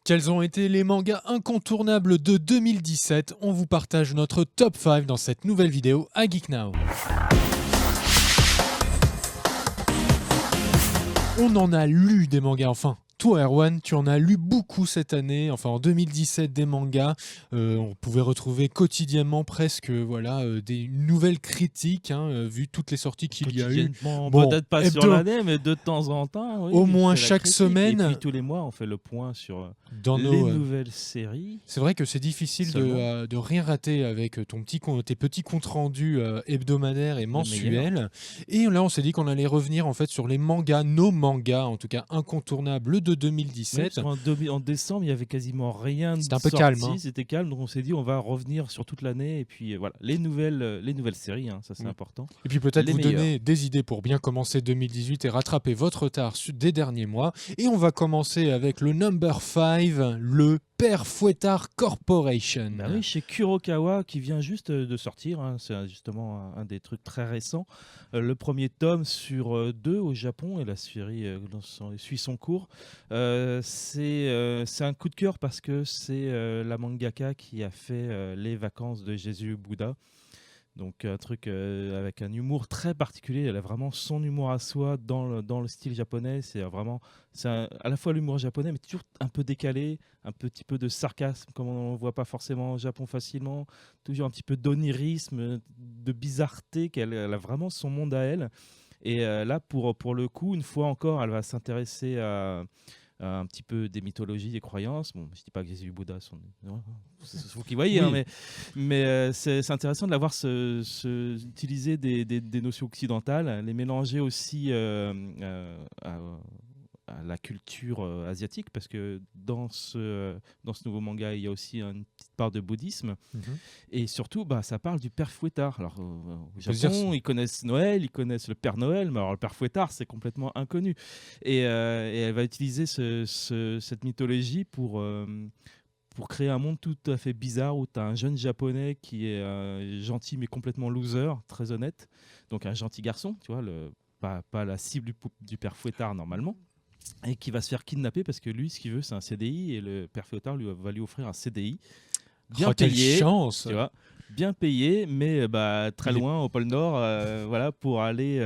Quels ont été les mangas incontournables de 2017? On vous partage notre top 5 dans cette nouvelle vidéo à Geek Now. On en a lu des mangas, enfin. Toi, Erwan, tu en as lu beaucoup cette année, enfin en 2017 des mangas. On pouvait retrouver quotidiennement presque des nouvelles critiques, vu toutes les sorties qu'il y a eu. Quotidiennement, Bon, peut-être pas sur hebdo, l'année, mais de temps en temps, au oui, moins je fais la chaque critique. Et semaine, puis tous les mois, on fait le point sur dans les nos... nouvelles séries. C'est vrai que c'est difficile Seulement de rien rater avec tes petits comptes rendus hebdomadaires et le meilleur. mensuels. Et là, on s'est dit qu'on allait revenir en fait sur les mangas, nos mangas, en tout cas incontournables de Oui, 2017. parce en décembre, il y avait quasiment rien de C'était un peu sorti. calme, hein. C'était calme, donc on s'est dit on va revenir sur toute l'année. Et puis voilà, les nouvelles séries, ça c'est Mm. important. Et puis peut-être Les vous meilleures. donner des idées pour bien commencer 2018 et rattraper votre retard des derniers mois. Et on va commencer avec le number 5, le Père Fouettard Corporation. Bah oui, chez Kurokawa qui vient juste de sortir, c'est justement un des trucs très récents. Le premier tome sur deux au Japon et la série suit son cours. C'est un coup de cœur parce que c'est la mangaka qui a fait Les Vacances de Jésus-Bouddha. Donc un truc avec un humour très particulier. Elle a vraiment son humour à soi dans le style japonais. À la fois l'humour japonais, mais toujours un peu décalé, un petit peu de sarcasme, comme on ne voit pas forcément au Japon facilement. Toujours un petit peu d'onirisme, de bizarreté. Elle a vraiment son monde à elle. Et là, pour le coup, une fois encore, elle va s'intéresser à un petit peu des mythologies, des croyances. Bon, je dis pas que Jésus et Bouddha sont... Non, c'est vous qui voyez, Oui. mais c'est intéressant de la voir utiliser des notions occidentales, les mélanger aussi à la culture asiatique, parce que dans ce nouveau manga, il y a aussi une petite part de bouddhisme. Mhm. Et surtout, ça parle du Père Fouettard. Alors, au peut se dire Japon, ils connaissent Noël, ils connaissent le Père Noël, mais alors le Père Fouettard, c'est complètement inconnu. Et elle va utiliser cette mythologie pour créer un monde tout à fait bizarre où tu as un jeune japonais qui est gentil mais complètement loser, très honnête. Donc un gentil garçon, tu vois, pas la cible du Père Fouettard normalement. Et qui va se faire kidnapper parce que lui, ce qu'il veut, c'est un CDI et le Père Fouettard va lui offrir un CDI bien Quelle payé, chance! tu vois, bien payé, mais très Il est- loin au pôle Nord, voilà, pour aller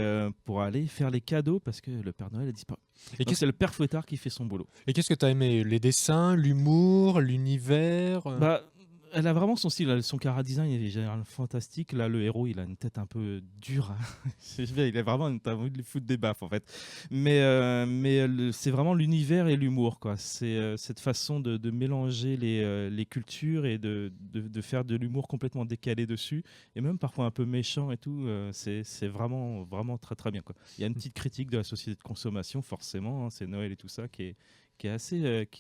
faire les cadeaux parce que le Père Noël a disparu. Et Donc c'est le Père Fouettard qui fait son boulot. qu'est-ce que tu as aimé? Les dessins, l'humour, l'univers? Bah, elle a vraiment son style, son chara design est généralement fantastique. Là, le héros, il a une tête un peu dure. Il a vraiment t'as envie de lui foutre des baffes en fait. Mais c'est vraiment l'univers et l'humour, quoi. C'est cette façon de mélanger les cultures et de faire de l'humour complètement décalé dessus, et même parfois un peu méchant et tout. C'est vraiment, vraiment très très bien, quoi. Il y a une petite critique de la société de consommation, forcément. C'est Noël et tout ça qui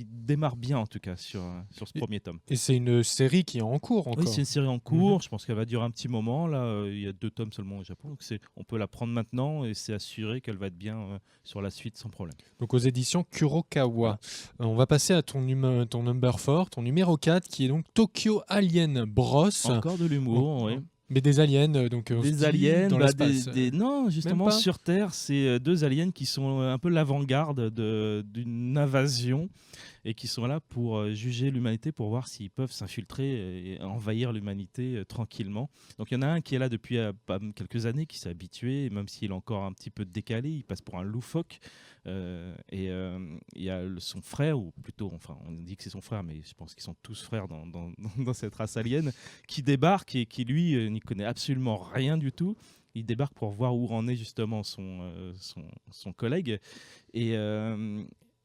démarre bien en tout cas sur ce premier tome. Et c'est une série qui est en cours Oui, encore. c'est une série en cours. Je pense qu'elle va durer un petit moment. Là, il y a 2 tomes seulement au Japon. Donc on peut la prendre maintenant et c'est assuré qu'elle va être bien sur la suite sans problème. Donc aux éditions Kurokawa. Voilà. On va passer à ton number 4, ton numéro 4, qui est donc Tokyo Alien Bros. Encore de l'humour, oui. Mais des aliens, on se Des dit, aliens, dans l'espace. non, justement pas sur Terre, c'est 2 aliens qui sont un peu l'avant-garde d'une invasion et qui sont là pour juger l'humanité, pour voir s'ils peuvent s'infiltrer et envahir l'humanité tranquillement. Donc il y en a un qui est là depuis quelques années, qui s'est habitué, même s'il est encore un petit peu décalé, il passe pour un loufoque. Il y a son frère, ou plutôt, enfin on dit que c'est son frère, mais je pense qu'ils sont tous frères dans cette race alien, qui débarque et qui lui n'y connaît absolument rien du tout. Il débarque pour voir où en est justement son collègue. Et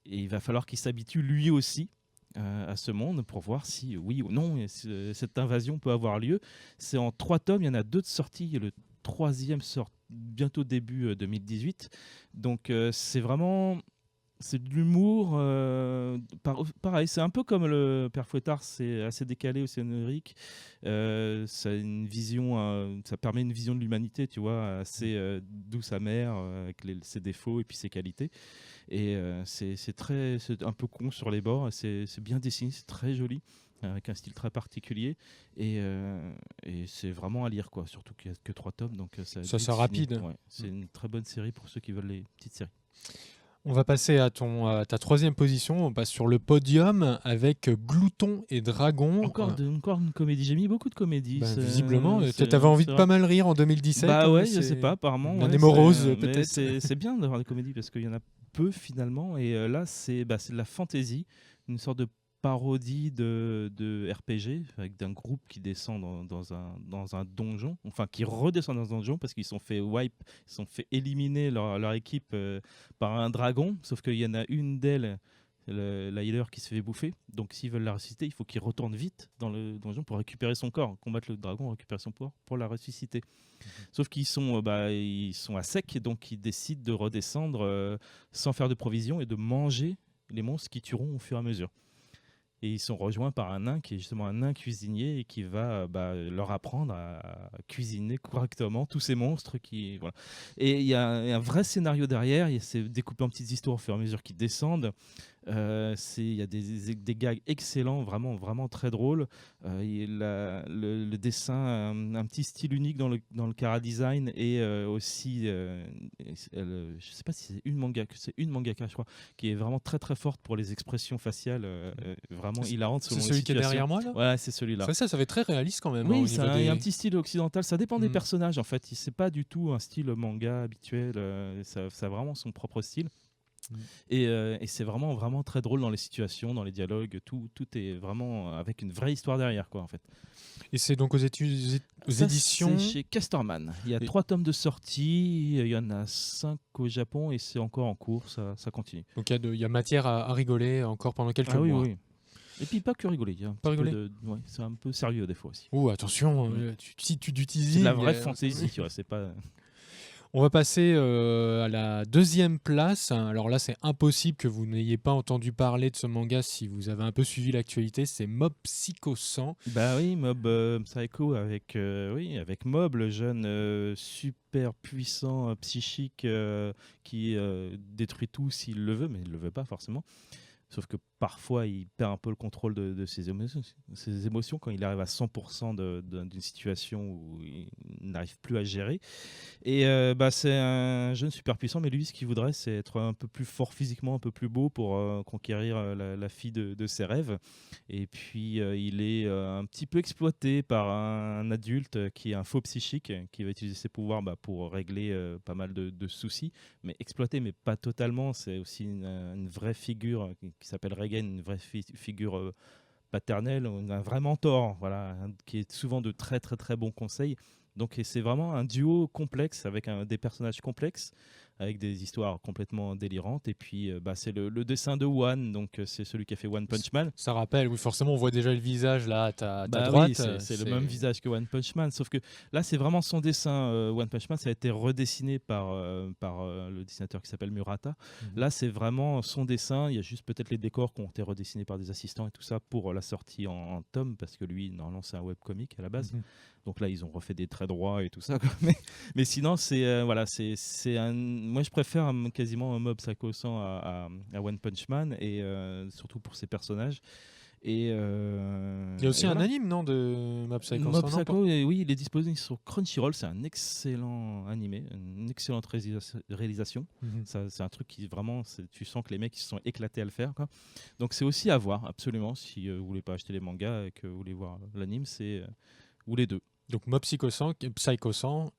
il va falloir qu'il s'habitue lui aussi à ce monde pour voir si oui ou non cette invasion peut avoir lieu. C'est en 3 tomes, il y en a 2 de sortie. Le 3e sort bientôt début 2018. Donc c'est de l'humour. Pareil, c'est un peu comme le Père Fouettard, c'est assez décalé, aussi onirique. Ça permet une vision de l'humanité, tu vois, assez douce, amère, avec ses défauts et puis ses qualités. Et c'est un peu con sur les bords. C'est bien dessiné, c'est très joli, avec un style très particulier. Et c'est vraiment à lire, quoi. Surtout qu'il n'y a que 3 tomes, donc Ça, c'est rapide. Ouais, c'est une très bonne série pour ceux qui veulent les petites séries. On va passer à ta troisième position. On passe sur le podium avec Glouton et Dragon. Encore une comédie. J'ai mis beaucoup de comédies. Visiblement, tu avais envie de pas mal rire en 2017. Bah ouais, je sais pas, apparemment. Une année morose, mais peut-être. C'est bien d'avoir des comédies parce qu'il y en a peu finalement. Et là, c'est de la fantasy, une sorte de parodie de RPG avec d'un groupe qui descend dans un donjon, enfin qui redescend dans un donjon parce qu'ils sont fait wipe, ils sont fait éliminer leur équipe par un dragon, sauf qu'il y en a une d'elles, la healer, qui se fait bouffer. Donc s'ils veulent la ressusciter, il faut qu'ils retournent vite dans le donjon pour récupérer son corps, combattre le dragon, récupérer son pouvoir pour la ressusciter. Sauf qu'ils sont, ils sont à sec, donc ils décident de redescendre sans faire de provisions et de manger les monstres qui tueront au fur et à mesure. Et ils sont rejoints par un nain qui est justement un nain cuisinier et qui va leur apprendre à cuisiner correctement tous ces monstres. Voilà. Et il y a un vrai scénario derrière, c'est découpé en petites histoires au fur et à mesure qu'ils descendent. Il y a des gags excellents, vraiment, vraiment très drôles. Le dessin, un petit style unique dans le chara design et aussi, je ne sais pas si c'est une mangaka, je crois, qui est vraiment très très forte pour les expressions faciales, vraiment hilarantes. C'est celui qui est derrière moi là. Ouais, c'est celui-là. Ça fait très réaliste quand même. Oui, il y a un petit style occidental. Ça dépend des personnages en fait. C'est pas du tout un style manga habituel. Ça a vraiment son propre style. Et c'est vraiment, vraiment très drôle dans les situations, dans les dialogues. Tout est vraiment avec une vraie histoire derrière, quoi, en fait. Et c'est donc aux éditions. C'est chez Casterman. Il y a 3 tomes de sortie. Il y en a 5 au Japon et c'est encore en cours. Ça continue. Donc il y a matière à rigoler encore pendant quelques mois. Oui. Et puis pas que rigoler. Il y a c'est un peu sérieux des fois aussi. Attention, si tu utilises. C'est de la vraie fantaisie, tu vois. C'est pas. On va passer à la deuxième place. Alors là, c'est impossible que vous n'ayez pas entendu parler de ce manga si vous avez un peu suivi l'actualité. C'est Mob Psycho 100. Bah oui, Mob Psycho avec Mob, le jeune super puissant psychique qui détruit tout s'il le veut, mais il le veut pas forcément. Sauf que parfois, il perd un peu le contrôle de ses émotions quand il arrive à 100% d'une situation où il n'arrive plus à gérer. Et c'est un jeune super puissant, mais lui, ce qu'il voudrait, c'est être un peu plus fort physiquement, un peu plus beau pour conquérir la fille de ses rêves. Et puis, il est un petit peu exploité par un adulte qui est un faux psychique, qui va utiliser ses pouvoirs pour régler pas mal de soucis. Mais exploité, mais pas totalement. C'est aussi une vraie figure qui s'appelle Regan, une vraie figure paternelle, un vrai mentor, voilà, qui est souvent de très très très bons conseils. Donc c'est vraiment un duo complexe avec des personnages complexes, avec des histoires complètement délirantes. Et puis c'est le dessin de One, donc c'est celui qui a fait One Punch Man. Ça rappelle, oui, forcément, on voit déjà le visage là à ta droite. Oui, c'est le même visage que One Punch Man, sauf que là c'est vraiment son dessin. One Punch Man, ça a été redessiné par le dessinateur qui s'appelle Murata. Là c'est vraiment son dessin. Il y a juste peut-être les décors qui ont été redessinés par des assistants et tout ça pour la sortie en tome, parce que lui, normalement, c'est un webcomic à la base. Donc là, ils ont refait des traits droits et tout ça. Mais sinon, moi, je préfère quasiment un Mob Psycho 100 à One Punch Man, et surtout pour ses personnages. Et il y a aussi un anime, non, de Mob Psycho 100. Mob Psycho, oui, il est disponible sur Crunchyroll. C'est un excellent animé, une excellente réalisation. C'est un truc qui vraiment, tu sens que les mecs ils se sont éclatés à le faire, quoi. Donc c'est aussi à voir, absolument, si vous voulez pas acheter les mangas et que vous voulez voir l'anime, ou les deux. Donc Mob Psycho 100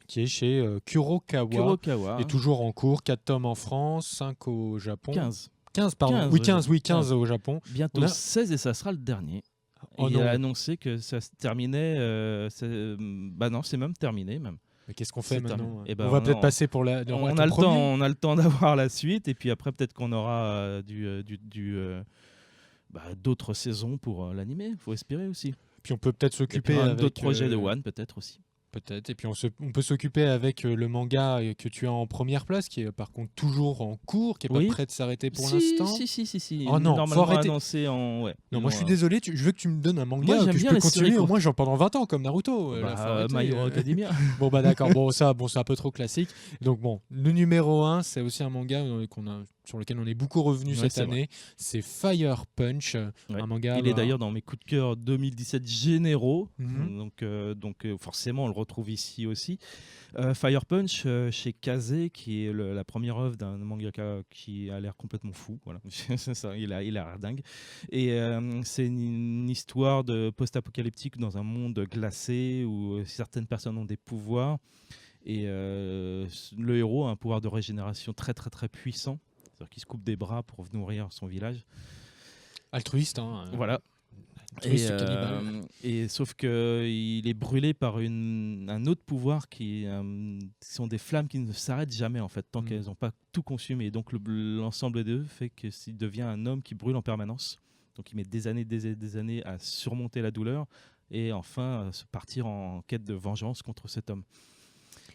qui est chez Kurokawa. Et toujours en cours, 4 tomes en France, 5 au Japon. 15, pardon. 15 au Japon. Bientôt 16 et ça sera le dernier. Il a annoncé que ça se terminait. Non, c'est même terminé même. Mais qu'est-ce qu'on fait maintenant on va peut-être passer pour la. On a le temps d'avoir la suite, et puis après peut-être qu'on aura d'autres saisons pour l'animé. Il faut espérer aussi. Puis on peut peut-être s'occuper avec d'autres projets de One, peut-être aussi. Peut-être. Et puis on peut s'occuper avec le manga que tu as en première place, qui est par contre toujours en cours, qui n'est pas prêt de s'arrêter pour l'instant. Si. Oh non, normalement faut arrêter. Annoncé en. Ouais. Non, moi je suis désolé, je veux que tu me donnes un manga que je peux continuer au moins pendant 20 ans, comme Naruto. My Hero Academia. Bon, d'accord, c'est un peu trop classique. Donc bon, le numéro 1, c'est aussi un manga sur lequel on est beaucoup revenu Ouais, cette c'est vrai. année, c'est Fire Punch, Ouais. un manga. Il est d'ailleurs dans mes coups de cœur 2017 généraux, Mhm. donc forcément on le retrouve ici aussi. Fire Punch chez Kaze, qui est la première œuvre d'un mangaka qui a l'air complètement fou. Voilà. C'est ça, il a l'air dingue. Et c'est une histoire de post-apocalyptique dans un monde glacé où certaines personnes ont des pouvoirs. Et le héros a un pouvoir de régénération très très très puissant. C'est-à-dire qu'il se coupe des bras pour nourrir son village. Altruiste, hein, Voilà. altruiste cannibale. Et sauf qu'il est brûlé par un autre pouvoir qui sont des flammes qui ne s'arrêtent jamais en fait, tant qu'elles n'ont pas tout consumé. Et donc l'ensemble des deux fait qu'il devient un homme qui brûle en permanence. Donc il met des années à surmonter la douleur et enfin se partir en quête de vengeance contre cet homme.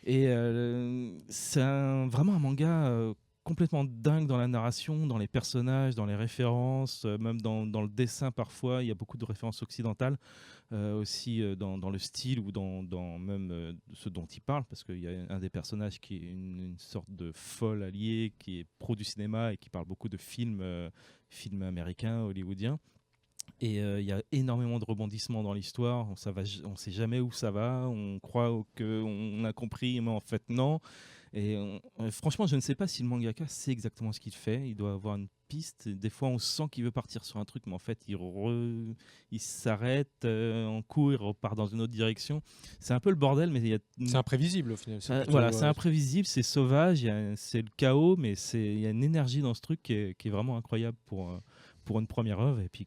Et c'est vraiment un manga complètement dingue dans la narration, dans les personnages, dans les références, même dans le dessin parfois. Il y a beaucoup de références occidentales, aussi dans le style ou dans même ce dont il parle, parce qu'il y a un des personnages qui est une sorte de folle alliée, qui est pro du cinéma et qui parle beaucoup de films américains, hollywoodiens. Et il y a énormément de rebondissements dans l'histoire. On sait jamais où ça va. On croit qu'on a compris, mais en fait non. Et franchement, je ne sais pas si le mangaka sait exactement ce qu'il fait. Il doit avoir une piste. Des fois, on sent qu'il veut partir sur un truc, mais en fait, il s'arrête en cours, il repart dans une autre direction. C'est un peu le bordel, mais il y a C'est imprévisible au final. voilà, c'est imprévisible, c'est sauvage, c'est le chaos, mais il y a une énergie dans ce truc qui est vraiment incroyable pour une première œuvre, et puis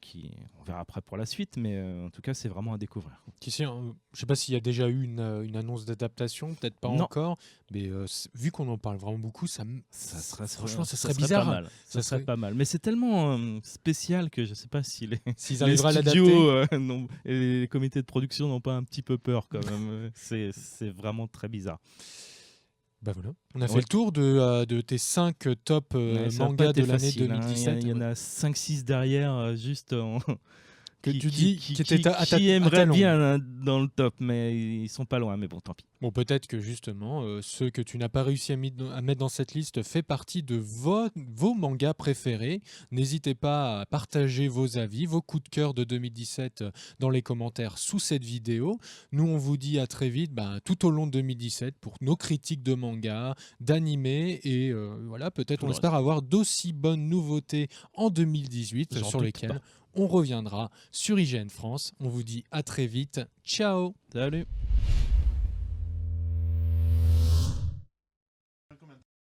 on verra après pour la suite, mais en tout cas, c'est vraiment à découvrir. Je ne sais pas s'il y a déjà eu une annonce d'adaptation, peut-être pas Non. encore, mais vu qu'on en parle vraiment beaucoup, franchement, ça serait Pas bizarre. mal. Ça serait pas mal. Mais c'est tellement spécial que je ne sais pas si S'ils les arriveraient à l'adapter. studios et les comités de production n'ont pas un petit peu peur quand même. C'est vraiment très bizarre. Bah voilà. On a fait le tour de tes 5 top mangas de l'année 2017. Il y en a 5-6 derrière, juste que tu dis qui étaient à aimeraient talons. bien dans le top, mais ils sont pas loin. Mais bon, tant pis. Bon, peut-être que justement, ceux que tu n'as pas réussi à mettre dans cette liste fait partie de vos mangas préférés. N'hésitez pas à partager vos avis, vos coups de cœur de 2017 dans les commentaires sous cette vidéo. Nous, on vous dit à très vite, tout au long de 2017 pour nos critiques de mangas, d'animés et voilà, peut-être on espère avoir d'aussi bonnes nouveautés en 2018 sur lesquelles on reviendra sur IGN France. On vous dit à très vite. Ciao. Salut.